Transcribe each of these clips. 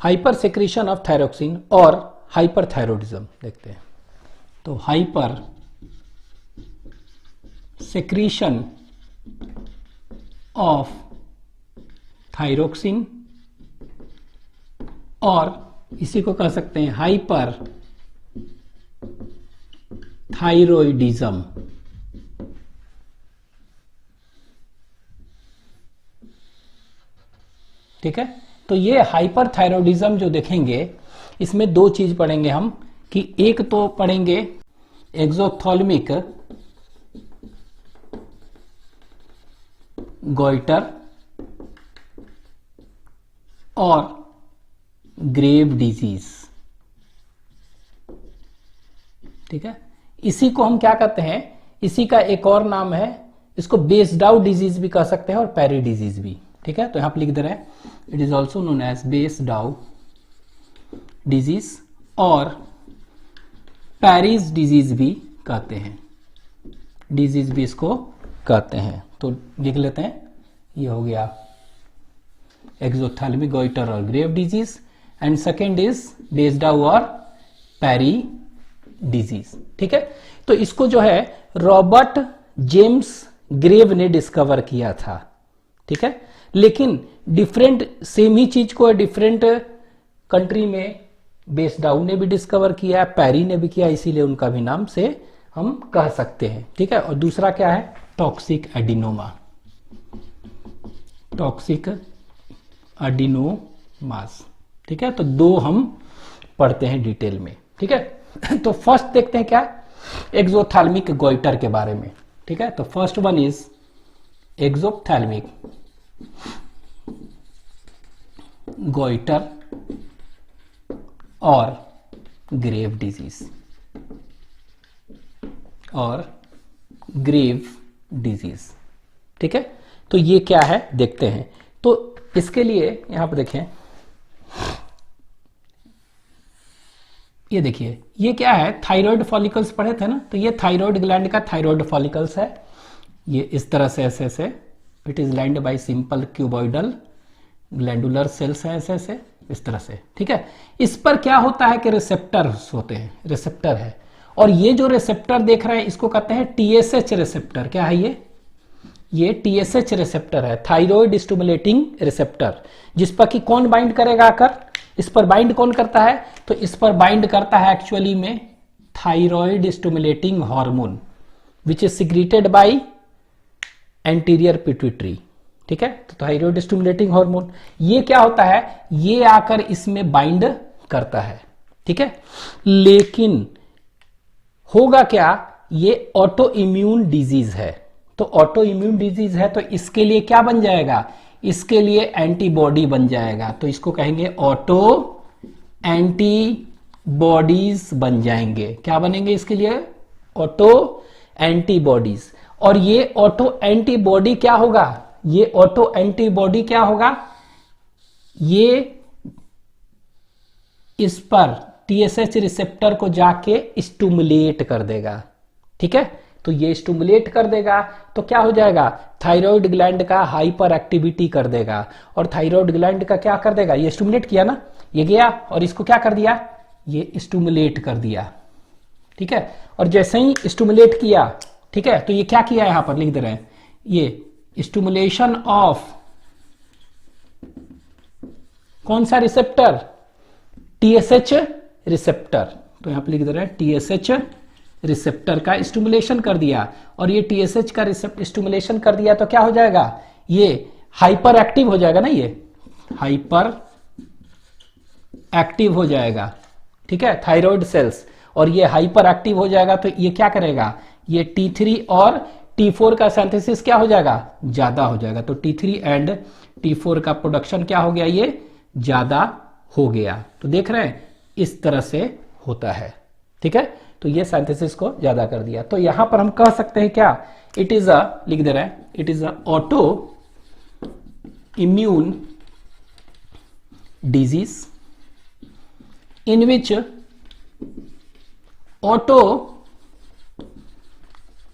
Hyper secretion of thyroxine और hyperthyroidism देखते हैं। तो हाइपर सेक्रेशन ऑफ थायरोक्सिन और इसी को कह सकते हैं हाइपर थायरॉयडिज्म। ठीक है, तो ये हाइपरथायरॉयडिज्म जो देखेंगे इसमें दो चीज पढ़ेंगे हम, कि एक तो पढ़ेंगे एक्सोथैलेमिक गॉइटर और ग्रेव डिजीज। ठीक है, इसी को हम क्या कहते हैं, इसी का एक और नाम है, इसको बेसडाउ डिजीज भी कह सकते हैं और पेरी डिजीज भी। ठीक है, तो यहां पर लिख दे रहे हैं it is also known as Basedow disease और पेरिस डिजीज भी कहते हैं, डिजीज भी इसको कहते हैं। तो लिख लेते हैं, ये हो गया एक्सोथैलेमिक गॉइटर और grave disease and second is Basedow और पेरी डिजीज। ठीक है, तो इसको जो है रॉबर्ट जेम्स ग्रेव ने डिस्कवर किया था। ठीक है, लेकिन डिफरेंट सेम ही चीज को डिफरेंट कंट्री में बेसडाउ ने भी डिस्कवर किया, पेरी ने भी किया, इसीलिए उनका भी नाम से हम कह सकते हैं। ठीक है, और दूसरा क्या है, टॉक्सिक एडिनोमा, टॉक्सिक एडिनोमास। ठीक है, तो दो हम पढ़ते हैं डिटेल में। ठीक है, तो फर्स्ट देखते हैं क्या, एक्सोथैलेमिक गॉइटर के बारे में। ठीक है, तो फर्स्ट वन इज एक्सोथैलेमिक गॉइटर और ग्रेव डिजीज और ग्रेव डिजीज। ठीक है, तो ये क्या है देखते हैं। तो इसके लिए यहां पर देखें, ये देखिए ये क्या है, थायराइड फॉलिकल्स पढ़े थे ना, तो ये थायराइड ग्लैंड का थायराइड फॉलिकल्स है। ये इस तरह से ऐसे ऐसे, it is lined by simple cuboidal glandular cells है, ऐसे ऐसे इस तरह से। ठीक है, इस पर क्या होता है कि रिसेप्टर्स होते हैं, रिसेप्टर है, और ये जो रिसेप्टर देख रहे हैं इसको कहते हैं टीएसएच रिसेप्टर। क्या है ये टीएसएच रिसेप्टर है, थायराइड स्टिमुलेटिंग रिसेप्टर, जिस पर कि कौन बाइंड करेगा आकर, इस पर बाइंड कौन करता है, तो इस पर बाइंड करता है एक्चुअली में thyroid stimulating hormone which is secreted by anterior pituitary. ठीक है, तो थायराइड स्टिमुलेटिंग हार्मोन ये क्या होता है, ये आकर इसमें बाइंड करता है। ठीक है, लेकिन होगा क्या, ये ऑटो इम्यून डिजीज है। तो ऑटो इम्यून डिजीज है तो इसके लिए क्या बन जाएगा, इसके लिए एंटीबॉडी बन जाएगा, तो इसको कहेंगे ऑटो एंटीबॉडीज बन जाएंगे। क्या बनेंगे इसके लिए, ऑटो एंटीबॉडीज। और ये ऑटो एंटीबॉडी क्या होगा, ये ऑटो एंटीबॉडी क्या होगा, ये इस पर टीएसएच रिसेप्टर को जाके स्टिमुलेट कर देगा। ठीक है, तो ये स्टिमुलेट कर देगा तो क्या हो जाएगा, थायराइड ग्लैंड का हाइपर एक्टिविटी कर देगा, और थायराइड ग्लैंड का क्या कर देगा, ये स्टिमुलेट किया ना, ये गया और इसको क्या कर दिया, ये स्टिमुलेट कर दिया। ठीक है, और जैसे ही स्टिमुलेट किया, ठीक है, तो ये क्या किया, यहां पर लिख दे रहे हैं, ये स्टिमुलेशन ऑफ कौन सा रिसेप्टर, टीएसएच रिसेप्टर। तो यहां पर लिख दे रहे हैं टीएसएच रिसेप्टर का स्टिमुलेशन कर दिया, और ये टीएसएच का स्टिमुलेशन कर दिया तो क्या हो जाएगा, ये हाइपर एक्टिव हो जाएगा ना, ये हाइपर एक्टिव हो जाएगा। ठीक है, थायराइड सेल्स, और ये हाइपर एक्टिव हो जाएगा तो ये क्या करेगा, ये T3 और T4 का सिंथेसिस क्या हो जाएगा, ज्यादा हो जाएगा। तो T3 एंड T4 का प्रोडक्शन क्या हो गया, ये ज्यादा हो गया। तो देख रहे हैं इस तरह से होता है। ठीक है, तो ये सिंथेसिस को ज्यादा कर दिया। तो यहां पर हम कह सकते हैं क्या, इट इज अ, लिख दे रहे हैं, it is a auto immune disease in which auto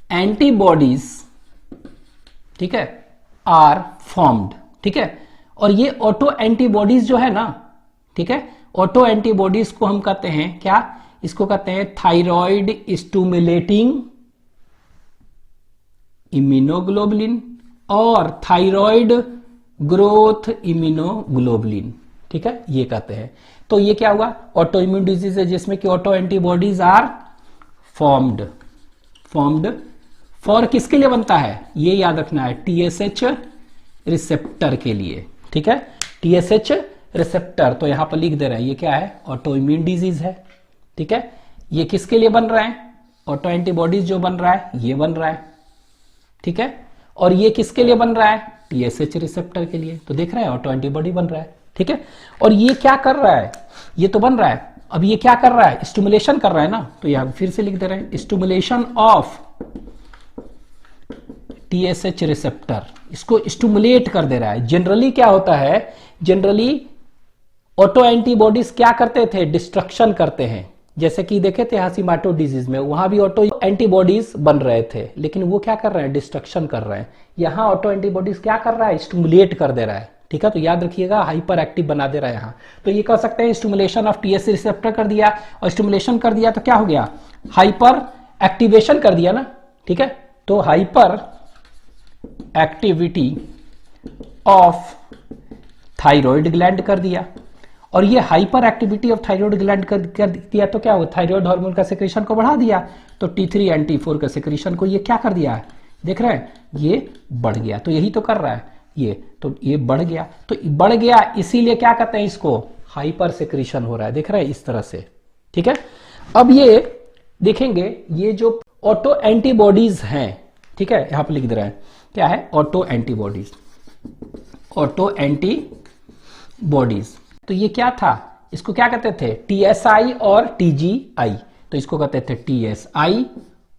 antibodies, ठीक है, आर फॉर्म्ड। ठीक है, और ये ऑटो एंटीबॉडीज जो है ना, ठीक है। ऑटो एंटीबॉडीज को हम कहते हैं क्या, इसको कहते हैं थायराइड स्टिमुलेटिंग इम्यूनोग्लोबुलिन और थायराइड ग्रोथ इम्यूनोग्लोबुलिन, ठीक है, ये कहते हैं। तो ये क्या हुआ, ऑटो इम्यून डिजीज है जिसमें कि auto antibodies are formed for किसके लिए बनता है, ये याद रखना है, टीएसएच रिसेप्टर के लिए, ठीक है, टीएसएच रिसेप्टर। तो यहां पर लिख दे रहे हैं ये क्या है, ऑटो इम्यून डिजीज है, ठीक है। ये किसके लिए बन रहा है, ऑटो एंटीबॉडीज जो बन रहा है ये बन रहा है, ठीक है। और ये किसके लिए बन रहा है, टीएसएच रिसेप्टर के लिए। तो देख रहे हैं ऑटो एंटीबॉडी बन रहा है, ठीक है। और ये क्या कर रहा है, ये तो बन रहा है, अब ये क्या कर रहा है, स्टिमुलेशन कर रहा है ना। तो यहां फिर से लिख दे रहे हैं, स्टिमुलेशन ऑफ टीएसएच रिसेप्टर, इसको स्टिमुलेट कर दे रहा है। जनरली क्या होता है, जनरली ऑटो एंटीबॉडीज क्या करते थे, डिस्ट्रक्शन करते हैं। जैसे कि देखे थे हाशिमोटो डिजीज में, वहां भी ऑटो एंटीबॉडीज बन रहे थे, लेकिन वो क्या कर रहे हैं, डिस्ट्रक्शन कर रहे हैं। यहां ऑटो एंटीबॉडीज क्या कर रहा है, स्टिमुलेट कर दे रहा है, ठीक है। तो याद रखिएगा, हाइपर एक्टिव बना दे रहा है यहां। तो ये कह सकते हैं स्टिमुलेशन ऑफ टीएसएच रिसेप्टर कर दिया, और स्टिमुलेशन कर दिया तो क्या हो गया, हाइपर एक्टिवेशन कर दिया ना, ठीक है। तो hyper activity of thyroid gland कर दिया, और ये hyper activity of thyroid gland कर दिया तो क्या हुआ, थायराइड हार्मोन का सेक्रेशन को बढ़ा दिया। तो T3 एंड T4 का सेक्रेशन को ये क्या कर दिया है, देख रहे हैं, ये बढ़ गया। तो यही तो कर रहा है ये, तो ये बढ़ गया, तो बढ़ गया, इसीलिए क्या कहते हैं इसको, हाइपर सेक्रेशन हो रहा है, देख रहे हैं इस तरह से, ठीक है। अब ये देखेंगे, ये जो ऑटो एंटीबॉडीज हैं, ठीक है, यहां पर लिख दे रहे हैं क्या है, ऑटो एंटीबॉडीज, ऑटो एंटीबॉडीज। तो ये क्या था, इसको क्या कहते थे, टीएसआई और टीजीआई। तो इसको कहते थे टीएसआई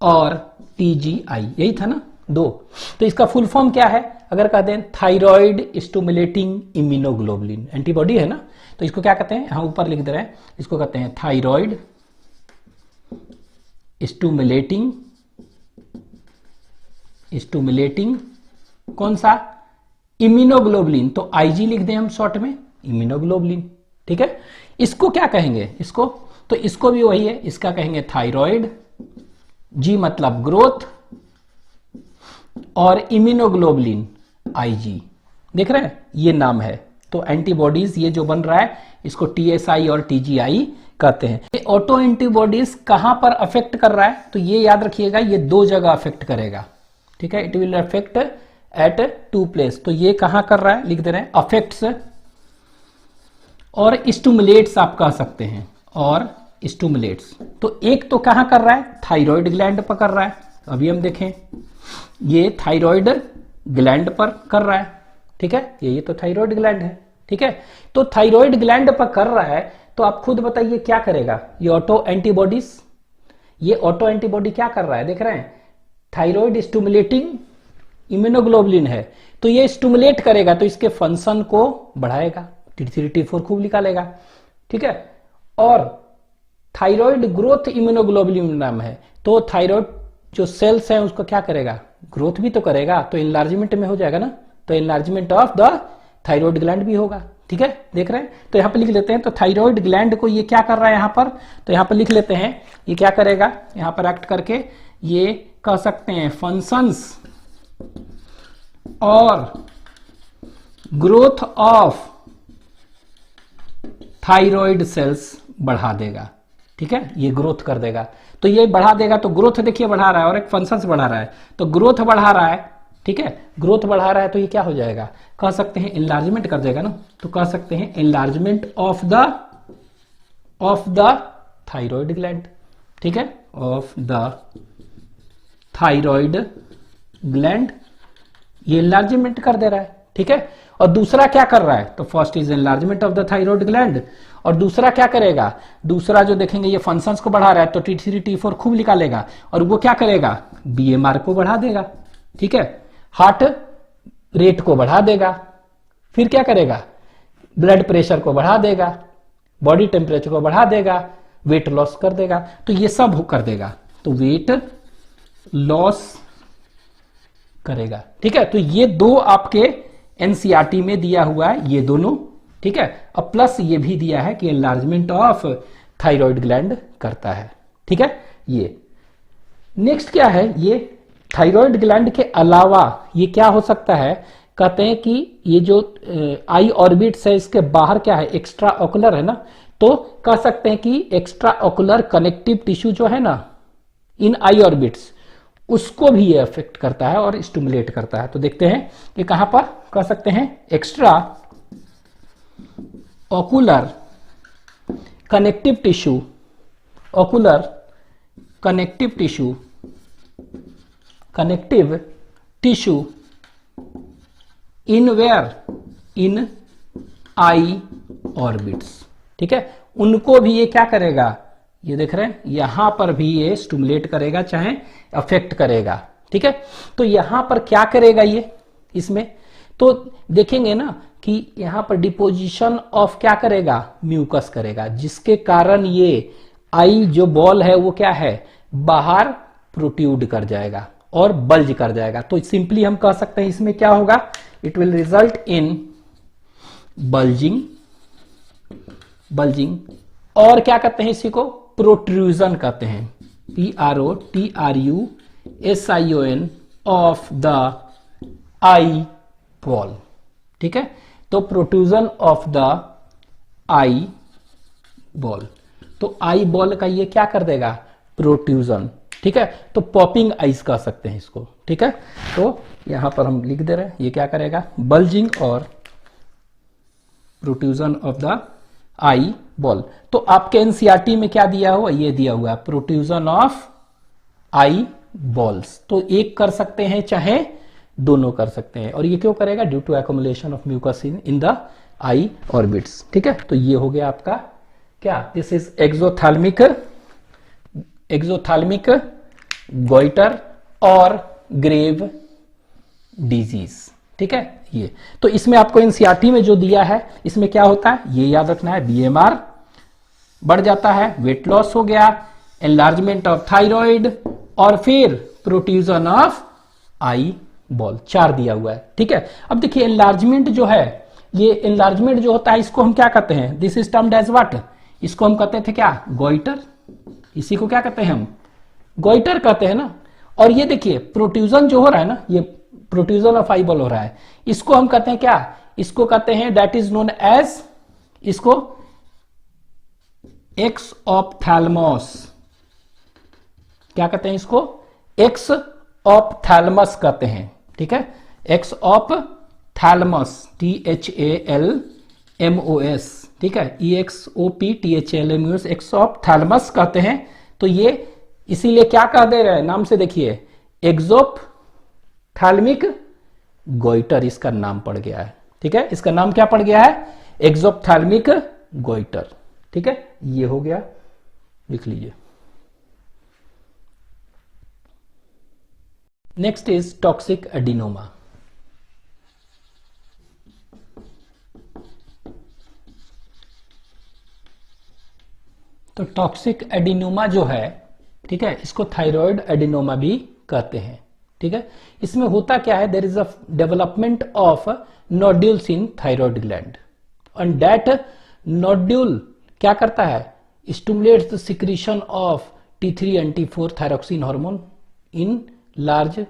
और टीजीआई, यही था ना, दो। तो इसका फुल फॉर्म क्या है, अगर कहते हैं थायराइड स्टिमुलेटिंग इम्यूनोग्लोबुलिन, एंटीबॉडी है ना। तो इसको क्या कहते हैं, यहां ऊपर लिख दे रहे हैं, इसको कहते हैं थायराइड स्टिमुलेटिंग कौन सा, इम्यूनोग्लोबुलिन। तो आईजी लिख दें हम शॉर्ट में, इम्यूनोग्लोबुलिन, ठीक है। इसको क्या कहेंगे, इसको, तो इसको भी वही है, इसका कहेंगे थायराइड, जी मतलब ग्रोथ, और इम्यूनोग्लोबुलिन आईजी, देख रहे हैं ये नाम है। तो एंटीबॉडीज ये जो बन रहा है इसको टीएसआई और टीजीआई कहते हैं। ये ऑटो एंटीबॉडीज कहां पर अफेक्ट कर रहा है, तो ये याद रखिएगा, ये दो जगह अफेक्ट करेगा, ठीक है। It will affect at 2 place. तो ये कहां कर रहा है, लिख दे रहे हैं, अफेक्ट्स और स्टिमुलेट्स आप कह सकते हैं, और स्टिमुलेट्स। तो एक तो कहां कर रहा है, थायराइड ग्लैंड पर कर रहा है। अभी हम देखें, ये थायराइड ग्लैंड पर कर रहा है, ठीक है, ये तो थायराइड ग्लैंड है, ठीक है। तो थायराइड ग्लैंड पर कर रहा है, तो आप खुद बताइए क्या करेगा, ये ऑटो एंटीबॉडीज, ये ऑटो एंटीबॉडी क्या कर रहा है, देख रहे हैं, थायराइड स्टिमुलेटिंग इम्यूनोग्लोबुलिन है, तो ये स्टिमुलेट करेगा, तो इसके फंक्शन को बढ़ाएगा, T3 T4 खूब निकालेगा, ठीक है। और थायराइड ग्रोथ इम्यूनोग्लोबुलिन नाम है, तो थायराइड जो सेल्स हैं उसको क्या करेगा, ग्रोथ भी तो करेगा, तो इनलार्जमेंट में हो जाएगा ना, तो enlargement of the thyroid gland भी होगा, ठीक है, देख रहे हैं। तो यहां पर लिख लेते हैं, तो थायराइड ग्लैंड को ये क्या कर रहा है यहां पर, तो यहां पर लिख लेते हैं, ये क्या करेगा, यहां पर एक्ट करके ये कह सकते हैं फंक्शंस और ग्रोथ ऑफ थायराइड सेल्स बढ़ा देगा, ठीक है, ये ग्रोथ कर देगा। तो ये बढ़ा देगा, तो ग्रोथ देखिए बढ़ा रहा है, और एक फंक्शंस बढ़ा रहा है, तो ग्रोथ बढ़ा रहा है, ठीक है, ग्रोथ बढ़ा रहा है, तो ये क्या हो जाएगा, कह सकते हैं इनलार्जमेंट कर देगा ना। तो कह सकते हैं enlargement of the thyroid gland, ठीक है, ऑफ द थायराइड ग्लैंड, ये इनलार्जमेंट कर दे रहा है, ठीक है। और दूसरा क्या कर रहा है, तो first is enlargement of the thyroid gland, और दूसरा क्या करेगा, दूसरा जो देखेंगे ये फंक्शंस को बढ़ा रहा है, तो T3 T4 खूब निकालेगा, और वो क्या करेगा, BMR को बढ़ा देगा, ठीक है, हार्ट रेट को बढ़ा देगा, फिर क्या करेगा, ब्लड प्रेशर को बढ़ा देगा, बॉडी टेम्परेचर को बढ़ा देगा, वेट लॉस कर देगा, तो ये सब कर देगा, तो वेट लॉस करेगा, ठीक है। तो ये दो आपके एनसीईआरटी में दिया हुआ है, ये दोनों ठीक है। अब प्लस ये भी दिया है कि एनलार्जमेंट ऑफ थायराइड ग्लैंड करता है, ठीक है। ये नेक्स्ट क्या है, ये थायराइड ग्लैंड के अलावा ये क्या हो सकता है, कहते हैं कि ये जो आई ऑर्बिट्स है इसके बाहर क्या है, एक्स्ट्रा ऑकुलर है ना, तो कह सकते हैं कि एक्स्ट्रा ऑकुलर कनेक्टिव टिश्यू जो है ना इन आई ऑर्बिट्स, उसको भी ये अफेक्ट करता है और स्टिमुलेट करता है। तो देखते हैं कि कहां पर कह सकते हैं, extra ocular connective tissue, ocular connective tissue, connective tissue in where, in eye orbits, ठीक है। उनको भी ये क्या करेगा, ये देख रहे हैं यहां पर भी ये स्टिमुलेट करेगा चाहे अफेक्ट करेगा, ठीक है। तो यहां पर क्या करेगा ये, इसमें तो देखेंगे ना कि यहां पर डिपोजिशन ऑफ क्या करेगा, म्यूकस करेगा, जिसके कारण ये आई जो बॉल है वो क्या है, बाहर प्रोट्यूड कर जाएगा और बल्ज कर जाएगा। तो सिंपली हम कह सकते हैं इसमें क्या होगा, it will result in bulging, bulging, और क्या कहते हैं इसी को, प्रोट्रूजन कहते हैं, PROTRUSION of the eye ball, ठीक है। तो protrusion of the eye ball, तो आई बॉल का ये क्या कर देगा, प्रोट्रूजन, ठीक है। तो पॉपिंग आइज कह सकते हैं इसको, ठीक है। तो यहां पर हम लिख दे रहे हैं ये क्या करेगा, बल्जिंग और protrusion of the eye ball. तो आपके एनसीईआरटी में क्या दिया हुआ, ये दिया हुआ प्रोट्रूजन ऑफ आई बॉल्स। तो एक कर सकते हैं चाहे दोनों कर सकते हैं, और ये क्यों करेगा, due to accumulation of mucus in the eye orbits, ठीक है। तो ये हो गया आपका क्या, this is exophthalmic, exophthalmic goitre और ग्रेव डिजीज, ठीक है। ये तो इसमें आपको एनसीईआरटी में जो दिया है इसमें क्या होता है, ये याद रखना है, बीएमआर बढ़ जाता है, वेट लॉस हो गया, एनलार्जमेंट ऑफ थायराइड, और फिर प्रोट्रूजन ऑफ आई बॉल, 4 दिया हुआ है, ठीक है। अब देखिए एनलार्जमेंट जो है, ये एनलार्जमेंट जो होता है इसको हम क्या कहते हैं, this is termed as what, इसको हम कहते थे क्या, गोइटर, इसी को क्या कहते हैं हम, गोइटर कहते हैं ना। और ये देखिए प्रोट्रूजन जो हो रहा है ना, ये प्रोट्रूजन ऑफ आई बॉल हो रहा है, इसको हम कहते हैं क्या, इसको कहते हैं दैट इज नोन एज, इसको एक्स ऑफ थैलमस, क्या कहते हैं इसको, एक्स ऑफ थैलमस कहते हैं, ठीक है। एक्स ऑफ थैलमस, THALMOS, ठीक है, EXOPTHALMOS, एक्स ऑफ थैलमस कहते हैं। तो ये इसीलिए क्या कह दे रहे हैं, नाम से देखिए, एक्सोप्थैल्मिक गोइटर इसका नाम पड़ गया है, ठीक है। इसका नाम क्या पड़ गया है, एक्सोप्थैल्मिक गोइटर, ठीक है। ये हो गया, लिख लीजिए। Next is toxic adenoma. तो टॉक्सिक एडिनोमा जो है, ठीक है, इसको थायराइड एडिनोमा भी कहते हैं, ठीक है। इसमें होता क्या है, there is a development of nodules in thyroid gland, and that nodule क्या करता है, stimulates the secretion of T3 and T4 thyroxine hormone in large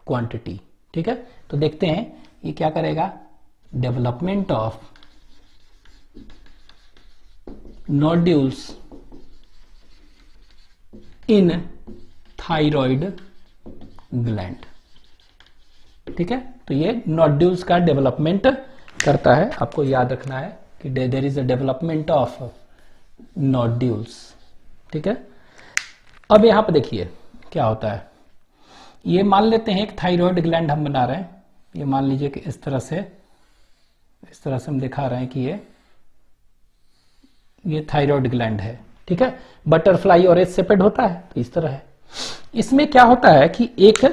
quantity, ठीक है। तो देखते हैं ये क्या करेगा, development of nodules in thyroid gland, ठीक है। तो ये नोड्यूल्स का डेवलपमेंट करता है, आपको याद रखना है कि there is a development of nodules, ठीक है। अब यहां पर देखिए क्या होता है, ये मान लेते हैं एक थायराइड ग्लैंड हम बना रहे हैं, ये मान लीजिए कि इस तरह से हम दिखा रहे हैं कि ये थायराइड ग्लैंड है, ठीक है। बटरफ्लाई और एज सेपेड होता है तो इस तरह है। इसमें क्या होता है कि एक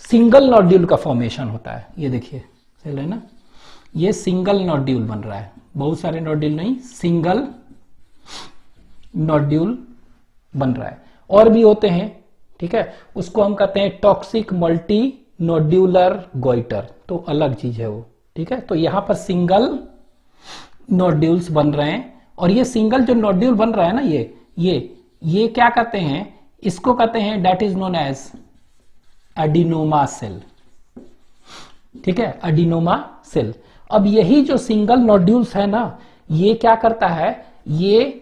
सिंगल नोड्यूल का फॉर्मेशन होता है, ये देखिए चल है ना, ये सिंगल नोड्यूल बन रहा है, बहुत सारे नोड्यूल नहीं, सिंगल नोड्यूल बन रहा है। और भी होते हैं, ठीक है, उसको हम कहते हैं टॉक्सिक मल्टी नोड्यूलर गोइटर, तो अलग चीज है वो, ठीक है। तो यहां पर सिंगल नोड्यूल्स बन रहे हैं, और ये सिंगल जो नोड्यूल बन रहा है ना, ये क्या कहते हैं, इसको कहते हैं that is known as adenoma cell. ठीक है, एडिनोमा सेल। अब यही जो सिंगल नोड्यूल्स है ना, ये क्या करता है, ये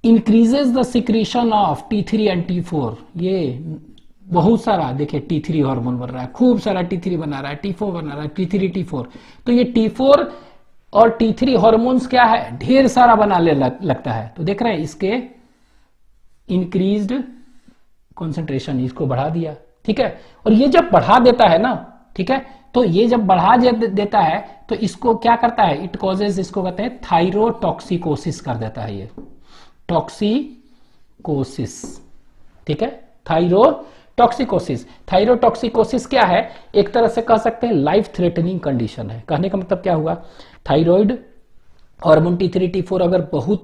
increases the secretion of T3 and T4। ये बहुत सारा देखिए T3 हार्मोन बन रहा है, खूब सारा T3 बना रहा है, T4 बना रहा है, T3 T4। तो ये T4 और T3 हार्मोन्स क्या है, ढेर सारा बनाने लगता है। तो देख रहे हैं इसके इंक्रीज्ड कंसंट्रेशन, इसको बढ़ा दिया। ठीक है, और ये जब बढ़ा देता है ना, ठीक है, तो ये जब बढ़ा देता है तो इसको क्या करता है, इट कॉजेज, इसको कहते हैं थायरोटॉक्सिकोसिस कर देता है, ये टॉक्सिकोसिस। ठीक है, थायरोटॉक्सिकोसिस। थायरोटॉक्सिकोसिस क्या है, एक तरह से कह सकते हैं लाइफ थ्रेटनिंग कंडीशन है। कहने का मतलब क्या हुआ, थायराइड हार्मोन T3 T4 अगर बहुत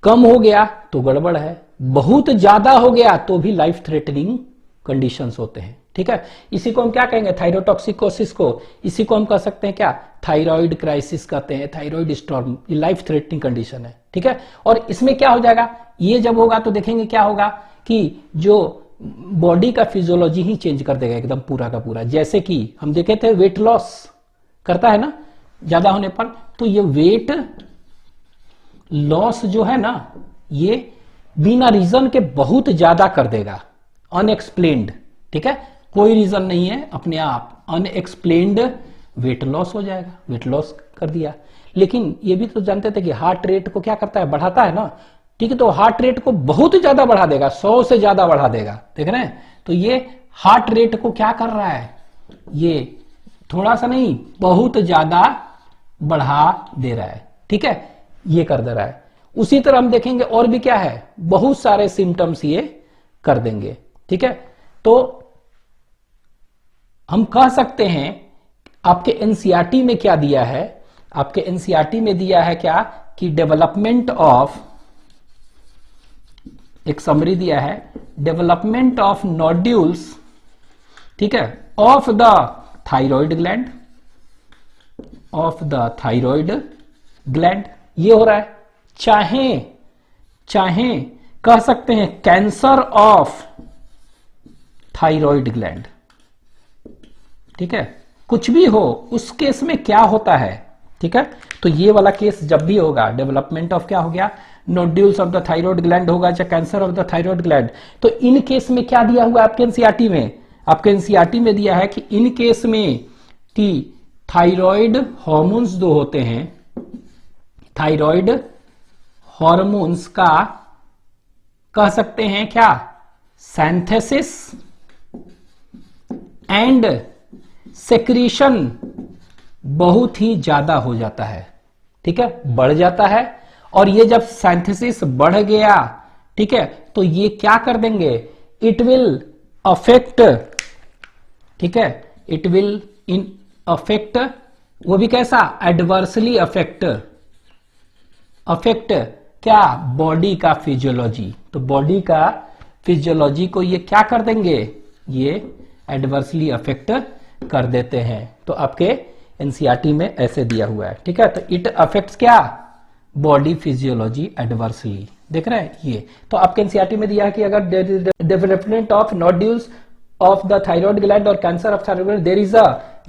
कम हो गया तो गड़बड़ है, बहुत ज्यादा हो गया तो भी लाइफ थ्रेटनिंग कंडीशंस होते हैं। ठीक है, इसी को हम क्या कहेंगे, थायरोटॉक्सिकोसिस को, इसी को हम कह सकते हैं क्या, थायराइड क्राइसिस कहते हैं, थायराइड स्टॉर्म। ये लाइफ थ्रेटनिंग कंडीशन है। ठीक है, और इसमें क्या हो जाएगा, ये जब होगा तो देखेंगे क्या होगा कि जो बॉडी का फिजियोलॉजी ही चेंज कर देगा एकदम पूरा का पूरा। जैसे कि हम देखे थे वेट लॉस करता है ना ज्यादा होने पर, तो ये वेट लॉस जो है ना, ये बिना रीजन के बहुत ज्यादा कर देगा, अनएक्सप्लेन्ड। ठीक है, कोई रीजन नहीं है, अपने आप अनएक्सप्लेन्ड वेट लॉस हो जाएगा, वेट लॉस कर दिया। लेकिन ये भी तो जानते थे कि हार्ट रेट को क्या करता है, बढ़ाता है ना। ठीक है, तो हार्ट रेट को बहुत ज्यादा बढ़ा देगा, 100 से ज्यादा बढ़ा देगा। देख रहे हैं, तो ये हार्ट रेट को क्या कर रहा है, ये थोड़ा सा नहीं बहुत ज्यादा बढ़ा दे रहा है। ठीक है, ये कर दे रहा है। उसी तरह हम देखेंगे और भी क्या है, बहुत सारे सिम्टम्स ये कर देंगे। ठीक है, तो हम कह सकते हैं आपके एनसीईआरटी में क्या दिया है, आपके एनसीईआरटी में दिया है क्या कि डेवलपमेंट ऑफ, एक समरी दिया है, डेवलपमेंट ऑफ नोड्यूल्स, ठीक है, of the thyroid gland, of the thyroid gland. ये हो रहा है, चाहे कह सकते हैं कैंसर ऑफ थायराइड ग्लैंड। ठीक है, कुछ भी हो उस केस में क्या होता है। ठीक है, तो ये वाला केस जब भी होगा, डेवलपमेंट ऑफ क्या हो गया, nodules of the thyroid gland होगा, चाहे cancer of the thyroid gland. तो इन केस में क्या दिया हुआ आपके एनसीईआरटी में, आपके एनसीईआरटी में दिया है कि इन केस में कि थायराइड हार्मोन्स जो होते हैं, थायराइड हार्मोन्स का कह सकते हैं क्या, सिंथेसिस एंड सेक्रीशन बहुत ही ज्यादा हो जाता है। ठीक है, बढ़ जाता है। और ये जब सिंथेसिस बढ़ गया, ठीक है, तो ये क्या कर देंगे, इट विल अफेक्ट, ठीक है, इट विल इन अफेक्ट, वो भी कैसा, एडवर्सली अफेक्ट क्या, बॉडी का फिजियोलॉजी। तो बॉडी का फिजियोलॉजी को ये क्या कर देंगे, ये एडवर्सली अफेक्ट कर देते हैं। तो आपके एनसीईआरटी में ऐसे दिया हुआ है। ठीक है, तो इट अफेक्ट्स क्या, बॉडी फिजियोलॉजी एडवर्सली। देख रहे हैं ये, तो आपके एनसीईआरटी में दिया है कि अगर development of nodules of the thyroid gland और cancer of thyroid gland,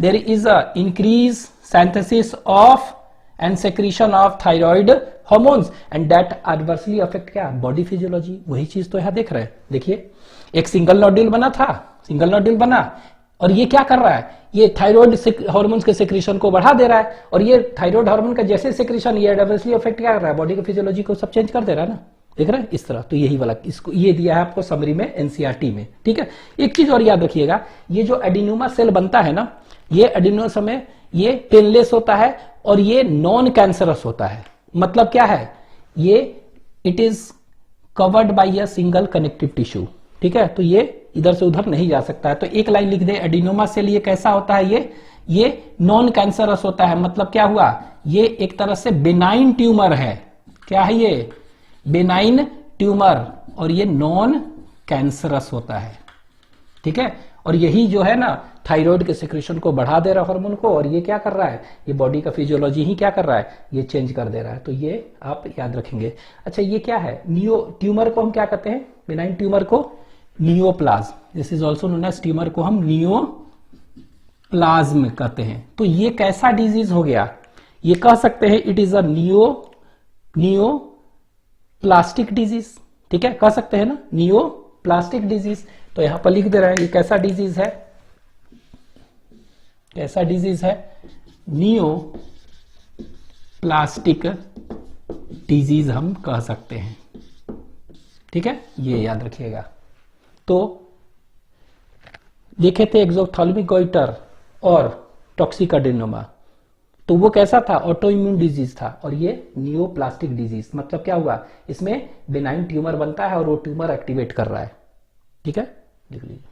there is a increase synthesis of and secretion of thyroid hormones and that adversely affect क्या, बॉडी फिजियोलॉजी। वही चीज तो यहां देख रहे हैं। देखिए, एक सिंगल नोड्यूल बना था, सिंगल नोड्यूल बना, और ये क्या कर रहा है, ये थायराइड हार्मोन्स के सेक्रीशन को बढ़ा दे रहा है। और ये थायराइड हार्मोन का जैसे सेक्रीशन, ये एडवर्सली अफेक्ट क्या कर रहा है, बॉडी के फिजियोलॉजी को सब चेंज कर दे रहा है ना। देख रहे हैं इस तरह। तो यही वाला इसको ये दिया है आपको समरी में एनसीईआरटी में। ठीक है, एक चीज और याद रखिएगा, ये जो एडिनोमा सेल बनता है ना, ये एडिनोमा समय ये पेनलेस होता है और ये नॉन कैंसरस होता है। मतलब क्या है, ये it is covered by a single connective tissue. ठीक है, तो ये इधर से उधर नहीं जा सकता है। तो एक लाइन लिख दे, एडिनोमा सेल ये कैसा होता है, ये नॉन कैंसरस होता है। मतलब क्या हुआ, ये एक तरह से बेनाइन ट्यूमर है। क्या है ये, बेनाइन ट्यूमर, और ये नॉन कैंसरस होता है। ठीक है, और यही जो है ना, थायराइड के सिक्रेशन को बढ़ा दे रहा है हार्मोन को, और ये क्या कर रहा है, ये बॉडी का फिजियोलॉजी ही क्या कर रहा है, ये चेंज कर दे रहा है। तो ये आप याद रखेंगे। अच्छा ये क्या है, नियो ट्यूमर को हम क्या कहते हैं, बिनाइन ट्यूमर को neoplasm, this is also known as tumour को हम नियोप्लाज्म कहते हैं। तो ये कैसा डिजीज हो गया, ये कह सकते हैं it is a neoplastic disease, ठीक है, कह सकते हैं ना नियोप्लास्टिक डिजीज। तो यहां पर लिख दे रहे हैं ये कैसा डिजीज है, कैसा डिजीज है, नियोप्लास्टिक डिजीज हम कह सकते हैं, ठीक है, ये याद रखिएगा। तो देखे थे एक्सोप्थाल्मिक गोइटर और टॉक्सिकाडेनोमा, तो वो कैसा था, ऑटो इम्यून डिजीज था, और ये नियोप्लास्टिक डिजीज मतलब क्या हुआ, इसमें बिनाइन ट्यूमर बनता है और वो ट्यूमर एक्टिवेट कर रहा है, ठीक है, देख लीजिए।